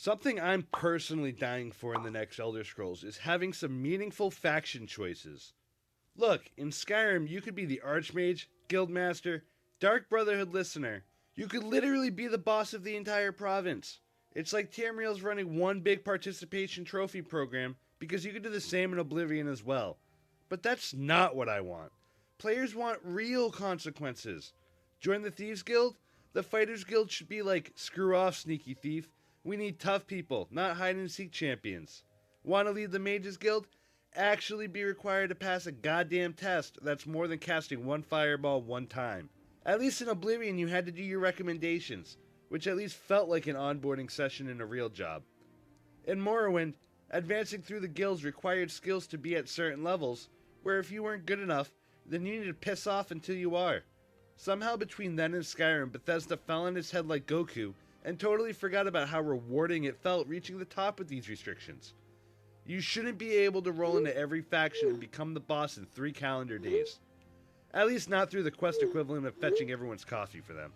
Something I'm personally dying for in the next Elder Scrolls is having some meaningful faction choices. Look, in Skyrim, you could be the Archmage, Guildmaster, Dark Brotherhood Listener. You could literally be the boss of the entire province. It's like Tamriel's running one big participation trophy program because you could do the same in Oblivion as well. But that's not what I want. Players want real consequences. Join the Thieves Guild? The Fighters Guild should be like, screw off, sneaky thief. We need tough people, not hide-and-seek champions. Want to lead the Mages Guild? Actually be required to pass a goddamn test that's more than casting one fireball one time. At least in Oblivion you had to do your recommendations, which at least felt like an onboarding session in a real job. In Morrowind, advancing through the guilds required skills to be at certain levels, where if you weren't good enough, then you needed to piss off until you are. Somehow between then and Skyrim, Bethesda fell on its head like Goku, and totally forgot about how rewarding it felt reaching the top with these restrictions. You shouldn't be able to roll into every faction and become the boss in 3 calendar days. At least not through the quest equivalent of fetching everyone's coffee for them.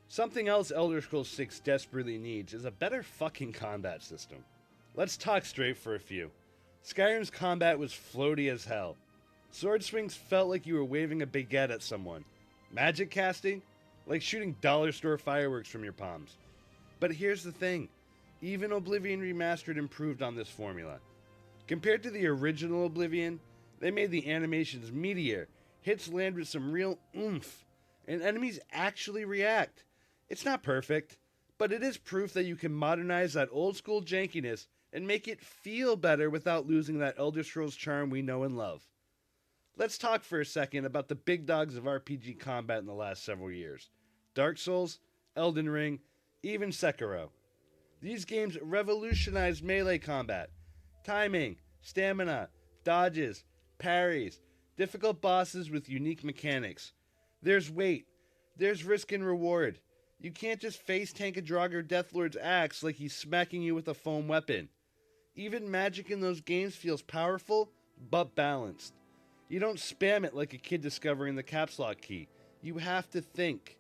Something else Elder Scrolls 6 desperately needs is a better fucking combat system. Let's talk straight for a few. Skyrim's combat was floaty as hell. Sword swings felt like you were waving a baguette at someone. Magic casting? Like shooting dollar store fireworks from your palms. But here's the thing, even Oblivion Remastered improved on this formula. Compared to the original Oblivion, they made the animations meatier, hits land with some real oomph, and enemies actually react. It's not perfect, but it is proof that you can modernize that old school jankiness and make it feel better without losing that Elder Scrolls charm we know and love. Let's talk for a second about the big dogs of RPG combat in the last several years. Dark Souls, Elden Ring, even Sekiro. These games revolutionized melee combat. Timing, stamina, dodges, parries, difficult bosses with unique mechanics. There's weight. There's risk and reward. You can't just face tank a Draugr Deathlord's axe like he's smacking you with a foam weapon. Even magic in those games feels powerful, but balanced. You don't spam it like a kid discovering the caps lock key. You have to think.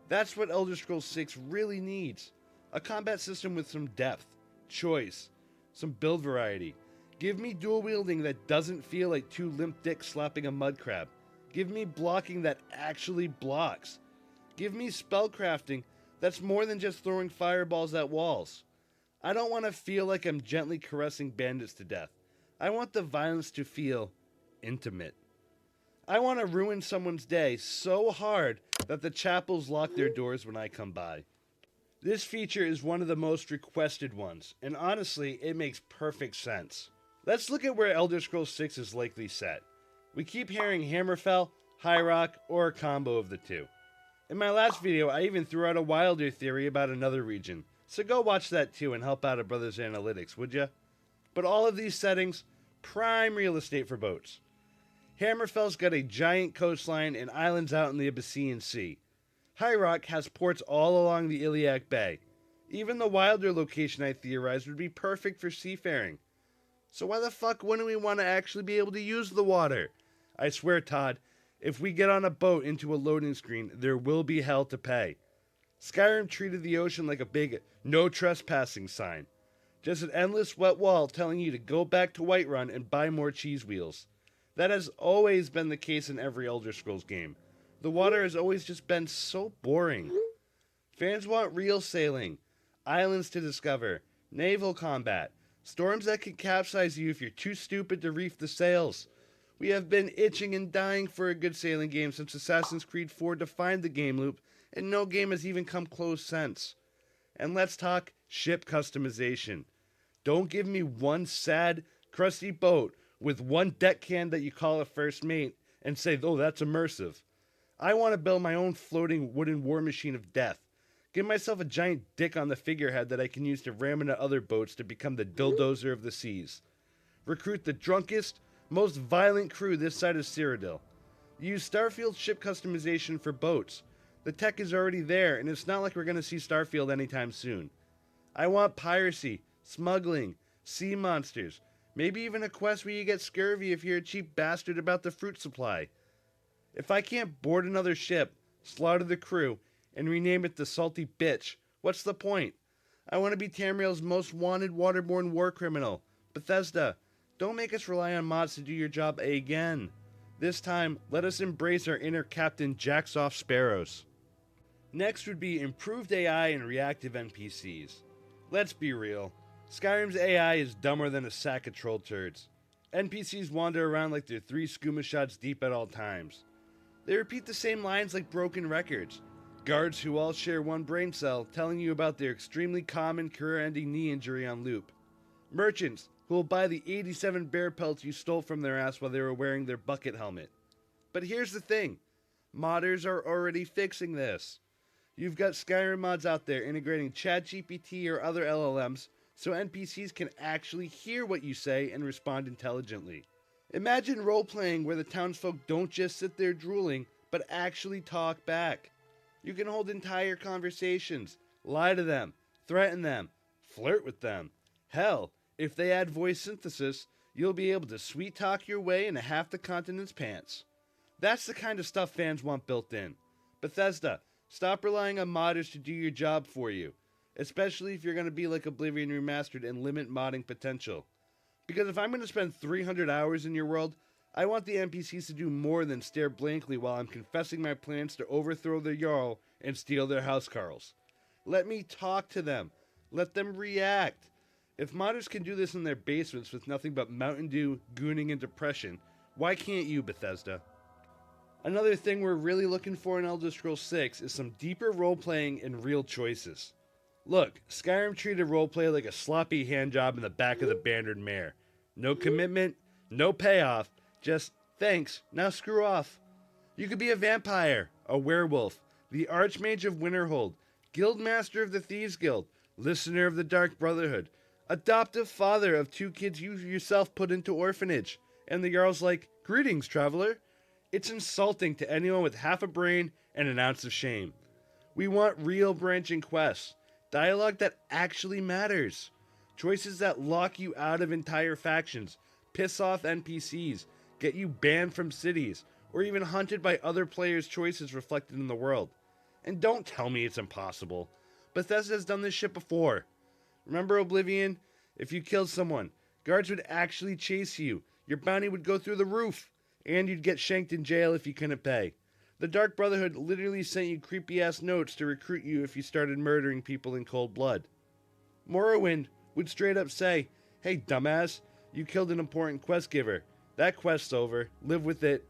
That's what Elder Scrolls 6 really needs. A combat system with some depth, choice, some build variety. Give me dual wielding that doesn't feel like 2 limp dicks slapping a mud crab. Give me blocking that actually blocks. Give me spellcrafting that's more than just throwing fireballs at walls. I don't want to feel like I'm gently caressing bandits to death. I want the violence to feel intimate. I want to ruin someone's day so hard that the chapels lock their doors when I come by. This feature is one of the most requested ones, and honestly, it makes perfect sense. Let's look at where Elder Scrolls 6 is likely set. We keep hearing Hammerfell, High Rock, or a combo of the two. In my last video, I even threw out a wilder theory about another region, so go watch that too and help out a brother's analytics, would ya? But all of these settings, prime real estate for boats. Hammerfell's got a giant coastline and islands out in the Abyssinian Sea. High Rock has ports all along the Iliac Bay. Even the wilder location I theorized would be perfect for seafaring. So why the fuck wouldn't we want to actually be able to use the water? I swear, Todd, if we get on a boat into a loading screen, there will be hell to pay. Skyrim treated the ocean like a big no trespassing sign. Just an endless wet wall telling you to go back to Whiterun and buy more cheese wheels. That has always been the case in every Elder Scrolls game. The water has always just been so boring. Fans want real sailing, islands to discover, naval combat, storms that can capsize you if you're too stupid to reef the sails. We have been itching and dying for a good sailing game since Assassin's Creed 4 defined the game loop, and no game has even come close since. And let's talk ship customization. Don't give me one sad, crusty boat with one deckhand that you call a first mate and say, oh, that's immersive. I want to build my own floating wooden war machine of death. Give myself a giant dick on the figurehead that I can use to ram into other boats to become the dildozer of the seas. Recruit the drunkest, most violent crew this side of Cyrodiil. Use Starfield's ship customization for boats. The tech is already there, and it's not like we're going to see Starfield anytime soon. I want piracy, smuggling, sea monsters, maybe even a quest where you get scurvy if you're a cheap bastard about the fruit supply. If I can't board another ship, slaughter the crew, and rename it the Salty Bitch, what's the point? I want to be Tamriel's most wanted waterborne war criminal. Bethesda, don't make us rely on mods to do your job again. This time, let us embrace our inner Captain Jacks-off Sparrows. Next would be improved AI and reactive NPCs. Let's be real, Skyrim's AI is dumber than a sack of troll turds. NPCs wander around like they're 3 skooma shots deep at all times. They repeat the same lines like broken records. Guards who all share one brain cell telling you about their extremely common career-ending knee injury on loop. Merchants who will buy the 87 bear pelts you stole from their ass while they were wearing their bucket helmet. But here's the thing, modders are already fixing this. You've got Skyrim mods out there integrating ChatGPT or other LLMs so NPCs can actually hear what you say and respond intelligently. Imagine role-playing where the townsfolk don't just sit there drooling, but actually talk back. You can hold entire conversations, lie to them, threaten them, flirt with them. Hell, if they add voice synthesis, you'll be able to sweet-talk your way into half the continent's pants. That's the kind of stuff fans want built in. Bethesda, stop relying on modders to do your job for you, especially if you're going to be like Oblivion Remastered and limit modding potential. Because if I'm going to spend 300 hours in your world, I want the NPCs to do more than stare blankly while I'm confessing my plans to overthrow their Jarl and steal their housecarls. Let me talk to them. Let them react. If modders can do this in their basements with nothing but Mountain Dew, gooning, and depression, why can't you, Bethesda? Another thing we're really looking for in Elder Scrolls 6 is some deeper role-playing and real choices. Look, Skyrim treated roleplay like a sloppy handjob in the back of the Bannered Mare. No commitment, no payoff, just thanks, now screw off. You could be a vampire, a werewolf, the Archmage of Winterhold, Guildmaster of the Thieves Guild, Listener of the Dark Brotherhood, adoptive father of 2 kids you yourself put into orphanage, and the Jarl's like, greetings, traveler. It's insulting to anyone with half a brain and an ounce of shame. We want real branching quests. Dialogue that actually matters. Choices that lock you out of entire factions, piss off NPCs, get you banned from cities, or even hunted by other players' choices reflected in the world. And don't tell me it's impossible. Bethesda's done this shit before. Remember Oblivion? If you killed someone, guards would actually chase you, your bounty would go through the roof, and you'd get shanked in jail if you couldn't pay. The Dark Brotherhood literally sent you creepy-ass notes to recruit you if you started murdering people in cold blood. Morrowind would straight up say, hey dumbass, you killed an important quest giver. That quest's over, live with it.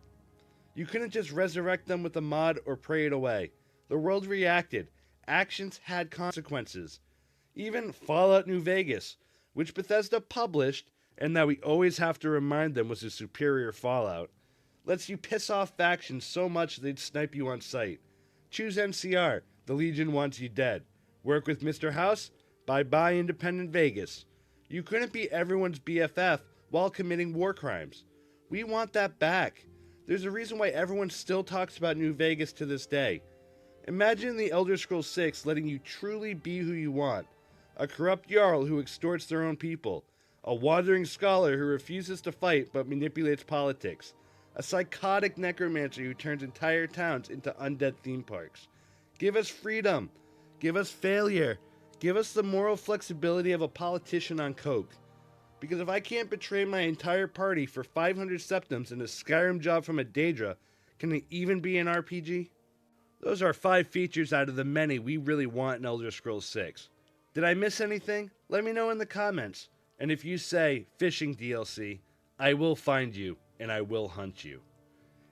You couldn't just resurrect them with a mod or pray it away. The world reacted. Actions had consequences. Even Fallout New Vegas, which Bethesda published, and that we always have to remind them was a superior Fallout, lets you piss off factions so much they'd snipe you on sight. Choose NCR, the Legion wants you dead. Work with Mr. House, bye-bye Independent Vegas. You couldn't be everyone's BFF while committing war crimes. We want that back. There's a reason why everyone still talks about New Vegas to this day. Imagine the Elder Scrolls 6 letting you truly be who you want. A corrupt Jarl who extorts their own people. A wandering scholar who refuses to fight but manipulates politics. A psychotic necromancer who turns entire towns into undead theme parks. Give us freedom. Give us failure. Give us the moral flexibility of a politician on coke. Because if I can't betray my entire party for 500 septims and a Skyrim job from a Daedra, can it even be an RPG? Those are 5 features out of the many we really want in Elder Scrolls 6. Did I miss anything? Let me know in the comments. And if you say fishing DLC, I will find you. And I will hunt you.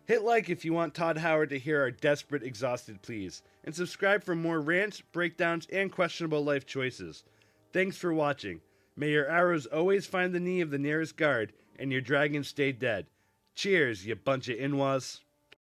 Hit like if you want Todd Howard to hear our desperate, exhausted pleas, and subscribe for more rants, breakdowns, and questionable life choices. Thanks for watching. May your arrows always find the knee of the nearest guard, and your dragons stay dead. Cheers, you bunch of Inwas.